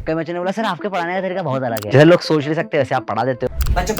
कई बच्चों ने बोला सर आपके पढ़ाने का तरीका बहुत अलग है, जैसे लोग सोच नहीं सकते वैसे आप पढ़ा देते हो।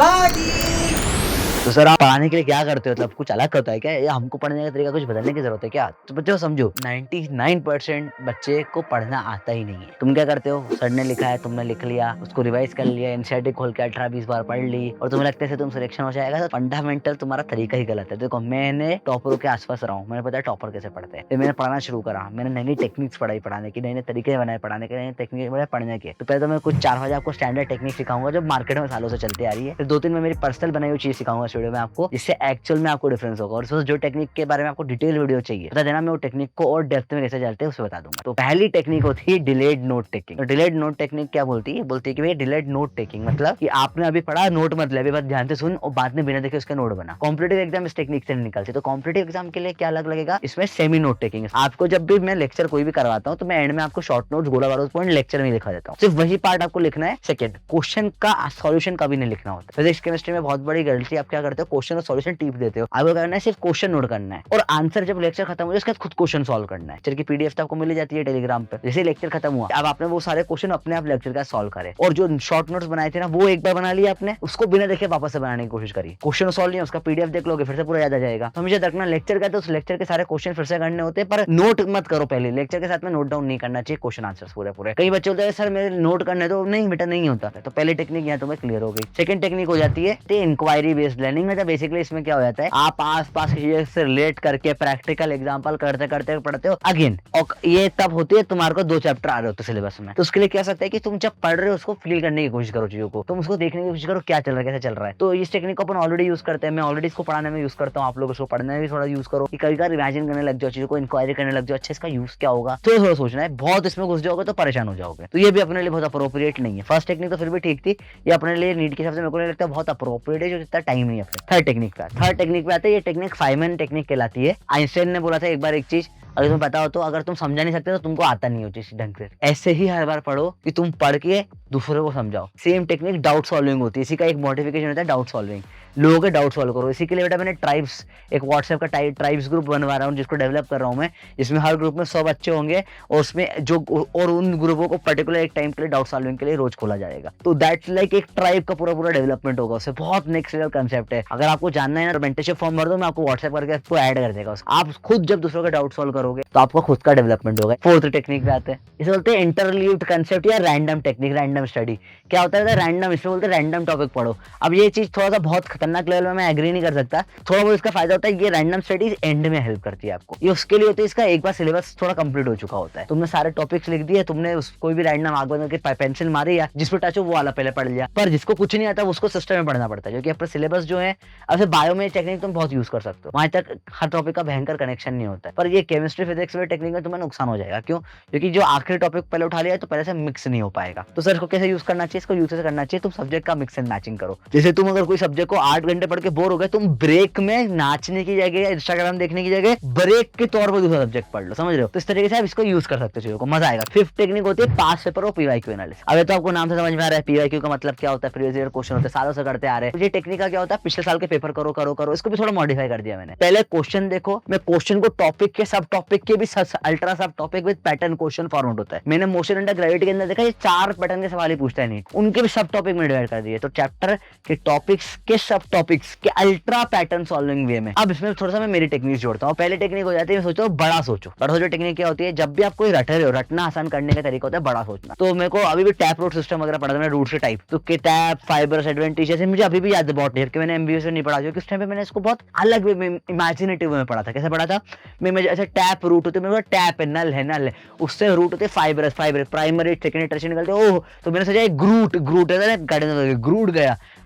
तो सर आप पढ़ाने के लिए क्या करते हो, मतलब कुछ अलग होता है क्या, या हमको पढ़ने का तरीका कुछ बदलने की जरूरत है क्या? तो बच्चों समझो 99% बच्चे को पढ़ना आता ही नहीं है। तुम क्या करते हो, सर ने लिखा है तुमने लिख लिया, उसको रिवाइज कर लिया, एनसीईआरटी खोल के 18-20 बार पढ़ ली और तुम्हें लगता है तुम सिलेक्शन हो जाएगा। तो फंडामेंटल तुम्हारा तरीका ही गलत है। देखो मैंने टॉपरों के आसपास रहा हूँ, मैंने पता है टॉपर कैसे पढ़ते हैं, फिर मैंने पढ़ना शुरू करा, मैंने नई नई टेक्निक्स पढ़ाई पढ़ाने की, नए नए तरीके बनाए पढ़ाने के, नए टेक्निक बनाए पढ़ने के। तो पहले तो मैं कुछ 4-5 आपको स्टैंडर्ड टेक्निक सिखाऊंगा जो मार्केट में सालों से चलती आ रही है, फिर 2-3 मैं मेरी पर्सनल बनाई हुई चीज सिखाऊंगा इस वीडियो में आपको, जिससे एक्चुअल में आपको डिफरेंस होगा। और उसमें जो टेक्निक के बारे में आपको डिटेल वीडियो चाहिए बता देना, मैं वो टेक्निक को और डेप्थ में कैसे चलते हैं उसे बता दूंगा। तो पहली टेक्निक होती है डिलेड नोट टेकिंग। तो डिलेड नोट टेक्निक क्या बोलती है, बोलती है कि भाई डिलेड नोट टेकिंग मतलब कि आपने अभी पढ़ा, नोट मत ले, अभी बात ध्यान से सुन और बाद में बिना देखे उसका नोट बना। कॉम्पिटिटिव एग्जाम इस टेक्निक से निकलती है। तो कॉम्पिटिटिव एग्जाम के लिए क्या अलग लगेगा, इसमें सेमी नोट टेकिंग। आपको जब भी मैं लेक्चर कोई भी करवाता हूँ तो मैं एंड में आपको शॉर्ट नोट्स गोला बारूद पॉइंट लेक्चर में लिखा देता हूँ, सिर्फ वही पार्ट आपको लिखना है। सेकंड, क्वेश्चन का सॉल्यूशन कभी नहीं लिखना होता। फिजिक्स केमिस्ट्री में बहुत बड़ी गलती आप क्या करते हो, क्वेश्चन और सॉल्यूशन टिप देते हो। आपको करना है सिर्फ क्वेश्चन नोट करना है और आंसर जब लेक्चर खत्म हो जाए उसके बाद खुद क्वेश्चन सॉल्व करना है। लेक्चर की पीडीएफ तो आपको मिल जाती है टेलीग्राम पे। जैसे लेक्चर खत्म हुआ अब आपने वो सारे क्वेश्चन अपने आप लेक्चर का सॉल्व करे, और जो शॉर्ट नोट्स बनाए थे ना वो एक बार बना लिया आपने, उसको बिना देखे वापस से बनाने की कोशिश करी। क्वेश्चन सॉल्व नहीं, उसका पीडीएफ देख लोगे फिर से पूरा याद आ जाएगा। तो मुझे देखना लेक्चर का, तो उस लेक्चर के सारे क्वेश्चन फिर से करने होते हैं, पर नोट मत करो पहले। लेक्चर के साथ में नोट डाउन नहीं करना चाहिए क्वेश्चन आंसर्स पूरे पूरे। कई बच्चे होते हैं सर मेरे नोट करने तो नहीं बेटा, नहीं होता। तो पहले टेक्निक यहाँ तुम्हें क्लियर हो गई। सेकंड टेक्निक हो जाती है इंक्वायरी बेस्ड लर्निंग। मतलब बेसिकली इसमें क्या हो जाता है, आप आस पास से रिलेट करके प्रैक्टिकल एग्जांपल करते करते पढ़ते हो अगेन। और ये तब होती है तुम्हारे को 2 चैप्टर आ रहे होते सिलेबस में, तो उसके लिए क्या सकता है कि तुम जब पढ़ रहे हो उसको फील करने की कोशिश करो, चीजों को तुम उसको देखने की कोशिश करो क्या चल रहा है, कैसे चल रहा है। तो इस टेक्निक को अपन ऑलरेडी यूज करते हैं, मैं ऑलरेडी इसको पढ़ाने में यूज करता हूँ, आप लोग उसको पढ़ने में भी थोड़ा यूज करो कि कभी कभी इमेजिन करने लग जाओ, चीजों को इंक्वायरी करने लग जाओ, अच्छा इसका यूज क्या होगा, तो थोड़ा सोचना है। बहुत इसमें घुस जाओगे तो परेशान हो जाओगे, तो ये भी अपने लिए बहुत अप्रोप्रिएट नहीं है। फर्स्ट टेक्निक तो फिर भी ठीक थी, ये अपने लिए नीड के हिसाब से मेरे को नहीं लगता बहुत अप्रोप्रिएट है, जो इतना टाइम नहीं है। थर्ड टेक्निक पे आते हैं, ये टेक्निक फाइमन टेक्निक कहलाती है। आइंस्टाइन ने बोला था एक बार एक चीज, अगर तुम्हें पता हो तो, अगर तुम समझा नहीं सकते तो तुमको आता नहीं हो चीज ढंग से। ऐसे ही हर बार पढ़ो कि तुम पढ़ के दूसरे को समझाओ। सेम टेक्निक डाउट सॉल्विंग होती है, इसी का एक मॉडिफिकेशन होता है डाउट सॉल्विंग। लोगों के डाउट सॉल्व करो। इसी के लिए बेटा मैंने ट्राइब्स, एक व्हाट्सएप का ट्राइब्स ग्रुप बनवा रहा हूँ जिसको डेवलप कर रहा हूँ मैं, जिसमें हर ग्रुप में 100 बच्चे होंगे और उसमें जो, और उन ग्रुपों को पर्टिकुलर एक टाइम के लिए डाउट सॉल्विंग के लिए रोज खोला जाएगा। तो दैट्स लाइक एक ट्राइब का पूरा पूरा डेवलपमेंट होगा उससे। बहुत नेक्स्ट लेवल कंसेप्ट है। अगर आपको जानना है ना, मेंटरशिप फॉर्म भर दो, मैं आपको व्हाट्सएप करके आपको ऐड कर देगा। आप खुद जब दूसरों का डाउट सॉल्व करोगे तो आपको खुद का डेवलपमेंट होगा। फोर्थ टेक्निक पे आते हैं, इसे बोलते हैं इंटरलीव्ड कंसेप्ट या रैंडम टेक्निक, रैंडम स्टडी। क्या होता है रैंडम, इसमें बोलते हैं रैंडम टॉपिक पढ़ो। अब ये चीज थोड़ा सा बहुत खतरनाक लेवल में मैं एग्री नहीं कर सकता, थोड़ा बहुत इसका फायदा होता है। ये रैंडम स्टडीज एंड में हेल्प करती है आपको। ये उसके लिए होती है, इसका एक बार सिलेबस थोड़ा कंप्लीट हो चुका होता है, तुमने सारे टॉपिक्स लिख दिए, तुमने कोई भी रैंडम आग बंद करके पेंसिल मारी या जिस पर टच हो वो वाला पहले पढ़ लिया। पर जिसको कुछ नहीं आता उसको सिस्टम में पढ़ना पड़ता है, क्योंकि अपना सिलेबस जो है, अब बायो में टेक्निक तुम बहुत यूज कर सकते हो, वहां तक हर टॉपिक का भयंकर कनेक्शन नहीं होता है। पर ये केमिस्ट्री फिजिक्स में टेक्निक में तुम्हें नुकसान हो जाएगा। क्यों? क्योंकि जो आखिरी टॉपिक पहले उठा लिया है तो पहले से मिक्स नहीं हो पाएगा। तो सर इसको कैसे यूज करना चाहिए, इसको यूज करना चाहिए तुम सब्जेक्ट का मिक्स एंड मैचिंग करो। जैसे तुम अगर कोई सब्जेक्ट को 8 घंटे पढ़ के बोर हो गए, तुम ब्रेक में नाचने की जगह या इंस्टाग्राम देखने की जगह ब्रेक के तौर पर दूसरा सब्जेक्ट पढ़ लो, समझ रहे हो? तो इस तरीके से आप इसको यूज कर सकते हो, चीजों को मजा आएगा। फिफ्थ टेक्निक होती है पास पेपर और पीवाईक्यू एनालिसिस। अब तो आपको नाम से समझ में आ रहा है पीवाईक्यू का मतलब क्या होता है, प्रीवियस ईयर क्वेश्चन होते हैं, सालों से करते आ रहे हैं। ये टेक्निक का क्या होता है, पिछले साल के पेपर करो करो करो, इसको भी थोड़ा मॉडिफाई कर दिया मैंने। पहले क्वेश्चन देखो, मैं क्वेश्चन को टॉपिक के सब टॉपिक के भी अल्ट्रा सब topic with pattern question format होता है। मैंने मोशन अंडर ग्रेविटी के अंदर देखा ये 4 पैटर्न के सवाल ही पूछता है, नहीं उनके भी सब टॉपिक में डिवाइड कर दिए। तो चैप्टर के टॉपिक्स के सब टॉपिक्स के अल्ट्रा पैटर्न सॉल्विंग वे में। अब इसमें थोड़ा सा मैं मेरी टेक्निक जोड़ता हूँ। पहले टेक्निक हो जाती है, सोचो बड़ा सोचो। बड़ा सोचो टेक्निक क्या होती है, जब भी आप कोई रट रहे हो, रटना आसान करने का तरीका होता है बड़ा सोचना। तो मेरे को अभी भी टैप रूट सिस्टम वगैरह पढ़ा था, रूट से टाइप, तो टैप फाइबर्स एडवांटेज से मुझे अभी भी याद है बहुत ढेर के। मैंने एमबीए से नहीं पढ़ा, जो कि उस टाइम पे मैंने इसको बहुत अलग वे में, इमेजिनेटिव में पढ़ा था। कैसे पढ़ा था मैं, ऐसे टैप रूट होते, मेरे को टैप है, नल है, उससे रूट होते फाइबरस, प्राइमरी सेकेंडरी टर्शियरी निकलते। ओह, तो मैंने सोचा ग्रूट है ना,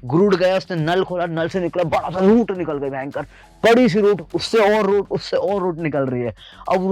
ग्रूट गया, उसने नल खोला, नल से निकला बड़ा सा रूट निकल गई भयंकर, बड़ी सी रूट, उससे और रूट निकल रही है। अब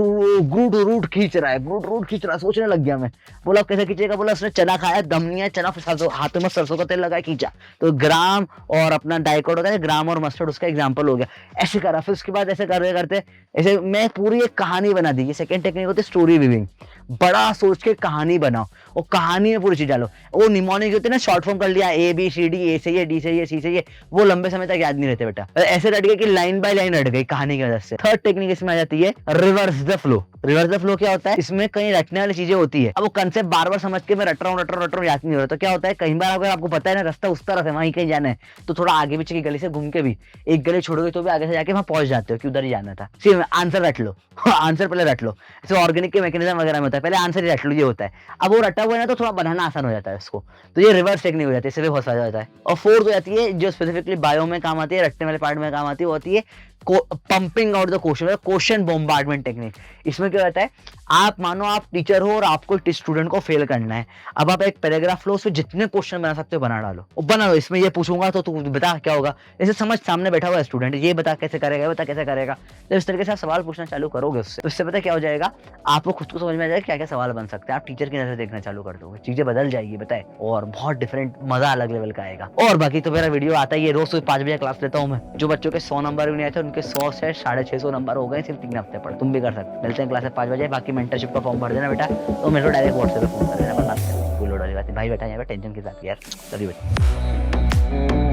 ग्रूट रूट खींच रहा है, सोचने लग गया मैं। बोला कैसे खींचेगा, बोला उसने चना खाया, दम नहीं है, चना हाथ में सरसों का तेल लगाया, खींचा। तो ग्राम और अपना डाइकोट होता है, ग्राम और मस्टर्ड उसका एग्जाम्पल हो गया। ऐसे करा, फिर उसके बाद ऐसे करते करते ऐसे मैं पूरी एक कहानी बना दी। सेकंड टेक्निक होती है स्टोरी वीविंग। बड़ा सोच के कहानी बनाओ और कहानी में पूरी चीज डालो। वो निमोनिक होती है ना, शॉर्ट फॉर्म कर लिया, ABCD, A से चाहिए, डी चाहिए, सी चाहिए, वो लंबे समय तक याद नहीं रहते बेटा। ऐसे रट गए कि लाइन बाय लाइन रट गई कहानी की वजह से। थर्ड टेक्निक इसमें आ जाती है reverse the flow. Reverse the flow क्या होता है, इसमें कई रटने वाली चीजें होती है। अब वो कंसेप्ट बार बार समझ के मैं रट रहा हूँ याद नहीं हो रहा, तो क्या होता है, कई बार अगर आपको पता है ना रास्ता उस तरफ है, वहीं कहीं जाना है, तो थोड़ा आगे पीछे की गली से घूम के भी एक गली छोड़ोगे तो भी आगे से जाके वहां पहुंच जाते हो कि उधर ही जाना था। सिर्फ आंसर रट लो आंसर पहले रट लो। जैसे ऑर्गेनिक के मैकेनिज्म वगैरह में होता है, पहले आंसर ही रट लो, ये होता है। अब वो रटा हुआ है ना तो थोड़ा बनाना आसान हो जाता है उसको, तो ये रिवर्स टेक्निक हो जाती है, इससे भी बहुत फायदा होता है। और फोर्थ हो जाती है जो स्पेसिफिकली बायो में काम आती है, रटने वाले पार्ट में काम आती है, वो होती है pumping out the question, question bombardment technique. इसमें क्या होता है, आप मानो आप टीचर हो और आपको स्टूडेंट को फेल करना है। अब आप एक पैराग्राफ लो, उसमें जितने क्वेश्चन बना सकते हो बना डालो, बना लो। इसमें ये पूछूंगा तो तू बता क्या होगा, ऐसे समझ सामने बैठा हुआ है स्टूडेंट, ये बता कैसे करेगा, बता कैसे करेगा। तो इस तरीके से आप सवाल पूछना चालू करोगे उससे, तो इससे पता क्या हो जाएगा, आपको खुद को समझ में आ जाएगा क्या क्या सवाल बन सकते हैं। आप टीचर की नजर देखना चालू कर दोगे, चीजें बदल जाएगी बताए, और बहुत डिफरेंट मजा अलग लेवल का आएगा। और बाकी तो मेरा वीडियो आता ही है, रोज 5 बजे क्लास लेता हूँ मैं। जो बच्चों के 100 नंबर भी नहीं आए थे उनके 100 से 650 नंबर हो गए सिर्फ 3 हफ्ते पर। तुम भी कर सकते। मिलते हैं क्लास में 5 बजे। बाकी मेंटरशिप का फॉर्म भर देना बेटा, तो मेरे को डायरेक्ट व्हाट्सएप पे फोन कर देना, बता कोई लोड वाली बात नहीं भाई। बेटा यहाँ पे टेंशन के साथ यार, सभी बेटा।